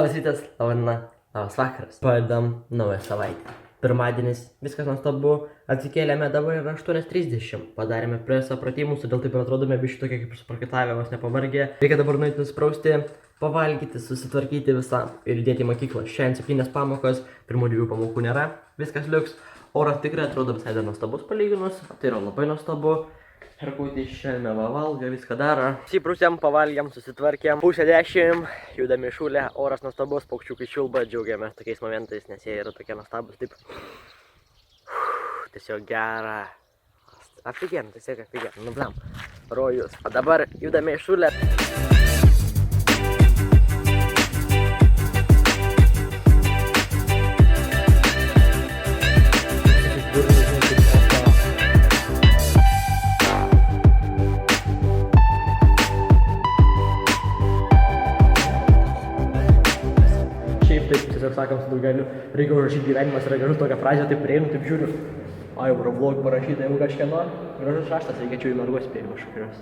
Labas rytas, laba diena, labas vakaras. Pradedam naują savaitę. Pirmadienis, viskas nuostabu, atsikėlėme dabar yra 8:30. Padarėme preso pratimus, todėl taip ir atrodome biškai tokie kaip suprakaitavimas nepavargę. Reikia dabar nueiti nusprausti, pavalgyti, susitvarkyti visą ir įdėti į mokyklą. Šiandien 7 pamokos, pirmų 2 pamokų nėra, viskas liuks. Oras tikrai atrodo visai dar nuostabus palyginus, tai yra labai nuostabu. Herkutį šiandien valgo, viską daro. Įsiprūsėm, pavalgėm, susitvarkėm. 9:30, judame šūlę, oras nuostabus, paukščiukai čiulba, džiaugiamės tokiais momentais, nes jie yra tokie nuostabus, taip. Tiesiog gera. Apigiam, tiesiog apigiam, nubliam. Rojus. O dabar judame į šūlę. Tiesiog sakom su daugeliu, reikia užrašyti gyvenimas yra gražus tokią frazę, taip prieinu, taip žiūriu. Ai, vlog parašyta, jeigu kažkieno, gražus raštas, reikia čia į mergos spėjimą kažkurios.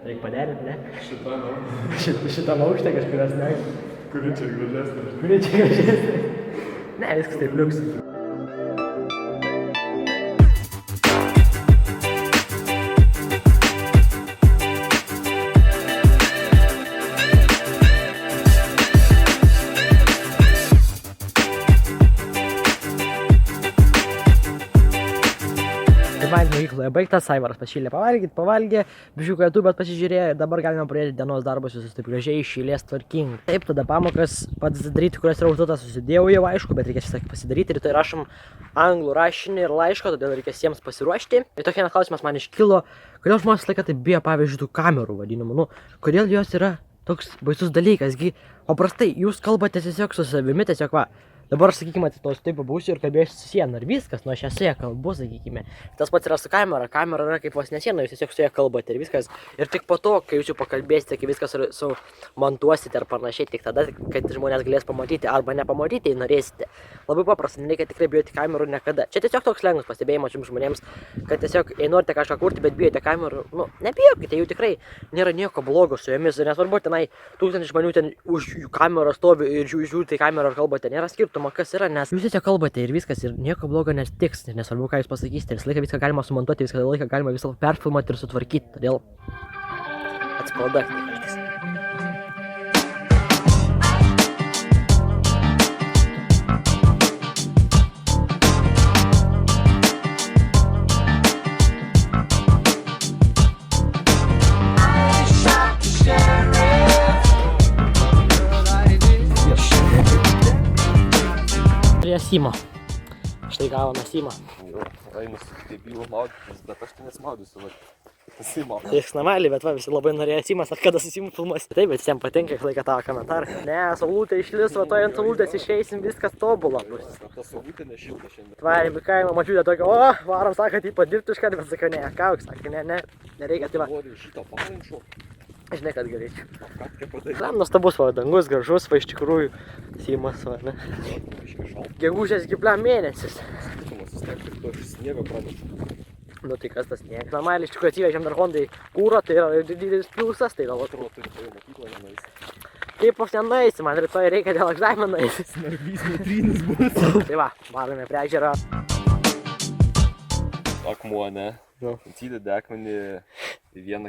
Reikia paderinti, ne? Šitam aukšte kažkurios, ne? Kuri čia gražesnė? Kuri čia gražesnė? Ne, viskas taip liuks. Mokykloje baigtas, Aivaras pašylė pavalgė, biškiuką YouTube'at pasižiūrėjo ir dabar galime pradėti dienos darbus visus taip gražiai iš eilės tvarkingai. Taip, tada pamokas pats daryti, kurias yra užduotas, susidėjau jau aišku, bet reikės visą pasidaryti. Rytoj rašom anglų rašinį ir laiško, todėl reikės jiems pasiruošti. Ir tokie klausimas man iškilo, kodėl žmonės laiką taip bijo, pavyzdžiui, tų kamerų vadinamų, nu, kodėl jos yra toks baisus dalykas, paprastai jūs kalbate tiesiog su savimi, tiesiog va. Dabar, sakykime, atsitosiu taip pabūsiu ir kalbėsiu su siena ir viskas, nu aš esu ją kalbu, sakykime. Tas pats yra su kamera yra kaip vos ne siena, jūs tiesiog su ją kalbate ir viskas. Ir tik po to, kai jūs jau pakalbėsite, kai viskas sumontuosite ar panašiai, tik tada, kad žmonės galės pamatyti arba nepamatyti, jei norėsite. Labai paprasta, nereikia tikrai bijoti kamerų niekada. Čia tiesiog toks lengvas pastebėjimas jums žmonėms, kad tiesiog, jei norite kažką kurti, bet bijote kamerų, nu, nebijokite, jų tikrai nėra nieko blogo su jomis. Nesvarbu, tenai 1000 žmonių ten už kamerą stovi ir žiūrite į kamerą ir kalbate, nėra skirtumo, kas yra, nes jūs tiesiog kalbate ir viskas ir nieko blogo nestiks, nesvarbu, ką jūs pasakysite, visą laiką viską galima sumontuoti, visą laiką galima visą perfilmuoti ir sutvarkyti, todėl atsipalaiduokite kartais. Simo. Štai gavome Simą. Einu su debilu maudytis, bet aš tai nesmaudysiu, va. Simo. Jis namelį, bet va, visi labai norėjo Simas, ar kada su Simu filmuosi. Taip, bet visiems patinka, laiką tavo komentarą. Ne, saulutė išlis, va, toj ant saulutės išeisim, viskas tobula bus. Ta saulutė nešilta šiandien. Tvarėm į kaimą, mačiutė tokia, o, varom, sako, tai padirbti iškart, bet sakiau, ne, kauk, sakė, ne, nereikia, tai va. Noriu šitą palinšo. Žinai, kad galėčiau. Ką čia padaryti? Tam nuostabus, va, dangus, gražus, va, iš tikrųjų, Simas, va, ne. Gegužės gipliam mėnesis. Sniego pradėsiu. Nu tai kas tas sniegas? Namelį iš tikrųjų atsivežėm dar Hondai kūro, tai yra didelis pliusas, tai yra Atrodo, turi toje mokykloje nenueisi. Kaip aš nenueisi, man rytoj reikia dėl egzamino eiti. Snarbys metrinis bus. Tai va, varome prie ežero. Akmuo, ne? Nu. Įsidedi akmenį į vieną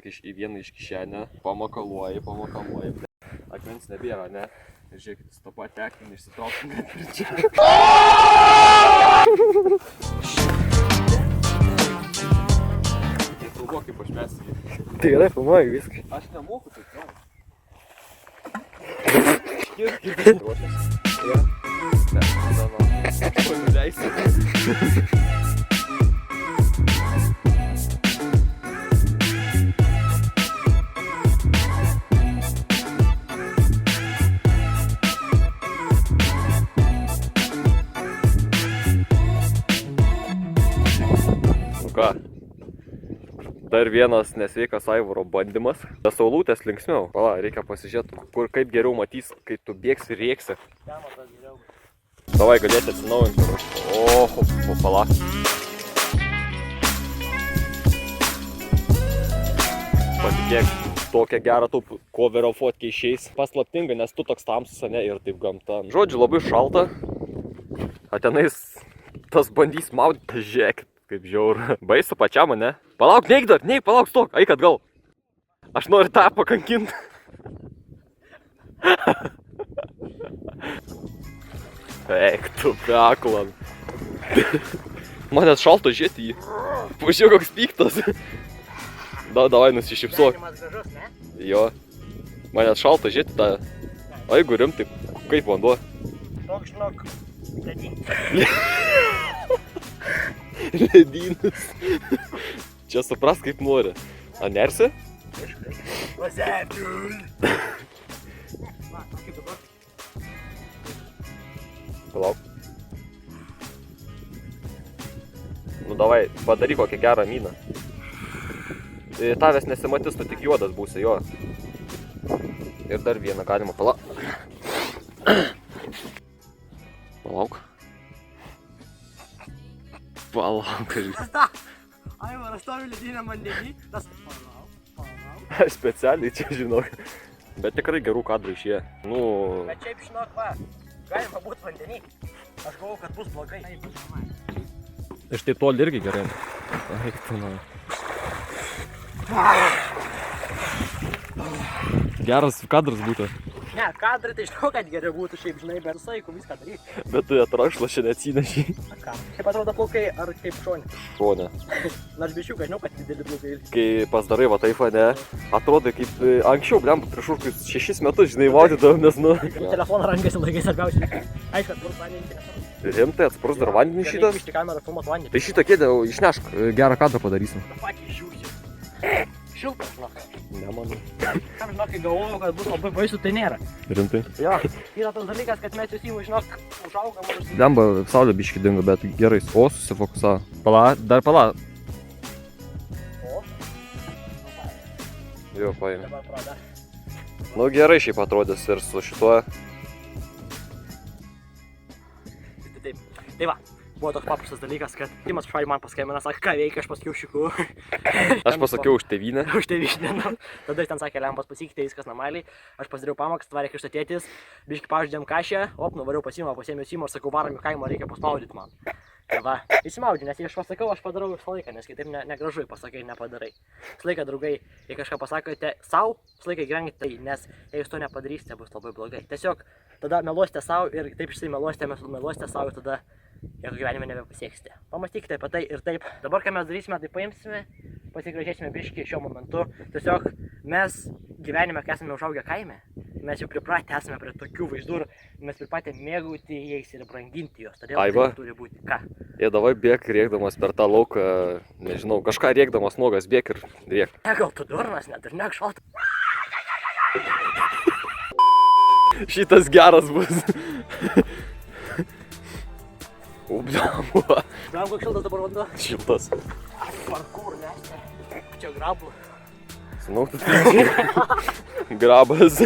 iš kišenę, pamakaluoji. Akmens nebėra, ne? Ir žiūrėkit, su to patį akmenį išsitraukime ir čia. Tai filmuok, kaip aš mesiu jį. Tai gerai, filmuoju viską. Aš nemoku taip, Skirti. Ruošiasi? Ja. Ne, aš to nuleisiu. Ką? Dar vienas nesveikas Aivaro bandymas. Tas saulutės linksmiau. Pala, reikia pasižiūrėti, kur kaip geriau matys, kai tu bėgsi ir rėksi. Davai, galėsi atsinaujinti. O, pala. Patikėk. Tokia gera tų coverio fotkiai išeis. Paslaptinga, nes tu toks tamsus, ne, ir taip gamta. Žodžiu, labai šalta. Atenais tas bandys maudyti. Žiūrėkit, kaip žiauru. Baisu pačiam, ne? Palauk, neik dar, neik, palauk, stok, eik atgal. Aš noriu tą pakankinti. Eik, tu peklan. Man net šalto žiūrėti jį. Pažiūrėk, koks piktas. Davai nusišypsuok. Gražus, ne? Jo. Man net šalto žiūrėti tą. O jeigu rimtai, kaip vanduo? Toks, žinok, ledynus. Ledynus. Čia supras kaip nori. A nersi? Vazepiui. Va, kaip dabar? Palauk. Nu davai, padaryk kokią gerą miną. Tavęs nesimatys, tu tik juodas būsi, jo. Ir dar vieną galima Palauk. Palauk. Aivaras stovi lediniam vandenį, tas palauk. Specialiai čia žinok. Bet tikrai gerų kadrų išėjo. Nu... Bet šiaip žinok, va, galima būt vandenį. Aš galvoju, kad bus blogai. Tai bus normaliai. Iš tai toli irgi gerai. Eik tu, na. Geras kadras būtų. Ne, kadrai tai žinau, kad geriau būtų šiaip, žinai, bet saiku viską daryti. Bet tu atrašlą šiandien atsineši. Na ką? Kaip atrodo plaukai, ar kaip šonė? Šonė. Nors biščiukai, žinau, kad dideli plaukai. Kai pasidarai va taip, ne, atrodo kaip anksčiau, blemba, prieš kokius 6 metus, žinai, maudydavom, nes, nu... Telefoną rankose laikai svarbiausiai. Aišku, atspurs vandenį telefoną. Rimtai, atspurs dar vandenį šitą? Išti kamerą filmuot vandenį. Tai šitą kėdę išnešk, gerą kadrą padarysim. Na patį žiūrėsiu. Šiltas, žinok. Ne, manau. Kam, žinok, kai galvojau, kad bus labai baisu, tai nėra. Rimtai. Jo. Yra tas dalykas, kad mes jūs įmų, žinok, užaugam ir... Lemba, saulė biški dingo, bet gerai. O, susifokusavo. Pala, dar pala. O? Jo, paėmė. Dabar prada. Nu gerai šiaip atrodys ir su šituo. Taip. Tai va. Buvo toks paprastas dalykas, kad Timas šaliai man paskambino, sakė, ką veikia, aš pasakiau šiku. Aš pasakiau už tėvynę. Už tėvynę, nu. Tada jis ten sakė, lempas pasikeitė, viskas normaliai. Aš pasidariau pamokas, tvarė krikšto tėtis, biški pažydėm kašę, nuvariau pasimą, pasėmiau simą ir sakau, varam į kaimą, reikia paspaudyti man. Tai va, įsimaudžiu, nes jei aš pasakau, aš padarau visą laiką, nes kitaip negražu pasakai ir nepadarai. Visą laiką, draugai, jei kažką pasakote savo, visą laiką gyvenkite tai, nes jei jūs to nepadarysite, bus labai blogai. Tiesiog tada meluosite savo ir taip meluosite savo ir tada jeigu gyvenime nebepasieksite. Pamastykite apie tai ir taip. Dabar, ką mes darysime, tai paimsime, pasigražėsime biškį šiuo momentu. Tiesiog mes gyvenime, kai esame užaugę kaime, mes jau pripratę esame prie tokių vaizdų ir mes pripratę mėgauti jais ir branginti juos. Todėl Aiva, tai turi būti. Ką? Jie davai bėg rėkdamas per tą lauką, nežinau, kažką rėkdamas nuogas bėg ir rėk. Ne, gal tu durnas, net ir nek šalta. Šitas geras bus. O, blemba. Bram, koks šiltas dabar vanduo? Šiltas. Parkur, nes čia grabų. Žinau, tu grabas.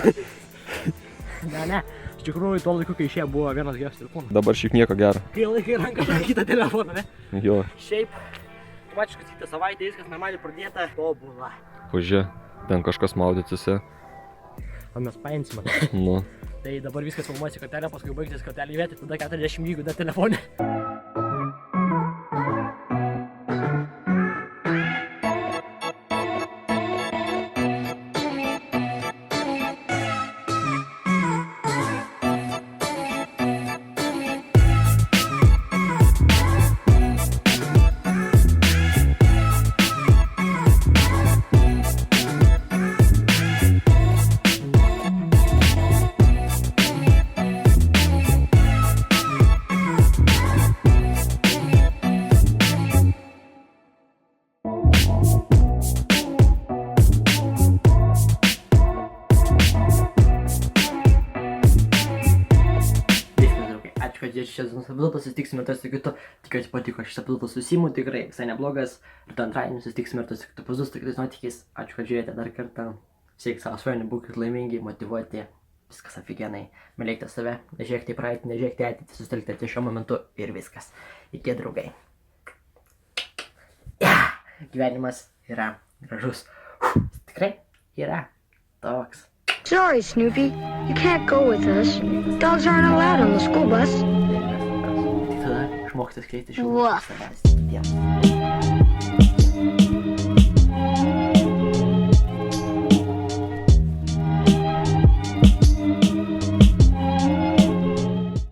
Ne. Iš tikrųjų, tuo laiku, kai išėjo, buvo vienas geras telefonas. Dabar šiaip nieko gero. Kai laikai ranką kitą telefoną, ne? Jo. Šiaip, pačiu, kad kitą savaitę viskas normaliai pradėta, tobula. Pažiūrė, ten kažkas maudytųsi. O mes paimsime. Nu. Tai dabar viskas filmuosi kortelę, paskui baigtis kortelį vietą, tada 40 gigų dar telefone. Kad ir šias epizodas susitiksime tas su kitu, tikiuosi patiko šis epizodas su Simu, tikrai visai neblogas. Ir tą antradienį susitiksime ir tas su kitu epizodas, tikrai nuotykiais. Ačiū, kad žiūrėjote dar kartą. Siekite savo svajonių, būkite laimingi, motyvuoti, viskas afigenai. Mylėkite save, nežiūrėkite į praeitį, nežiūrėkite į ateitį, susitelkite ties šiuo momentu ir viskas. Iki, draugai. Gyvenimas yra gražus. Tikrai yra toks. Sorry, Snoopy. You can't go with us. Dogs aren't allowed on the school bus. Tada išmokti skaityti Wow. savęs.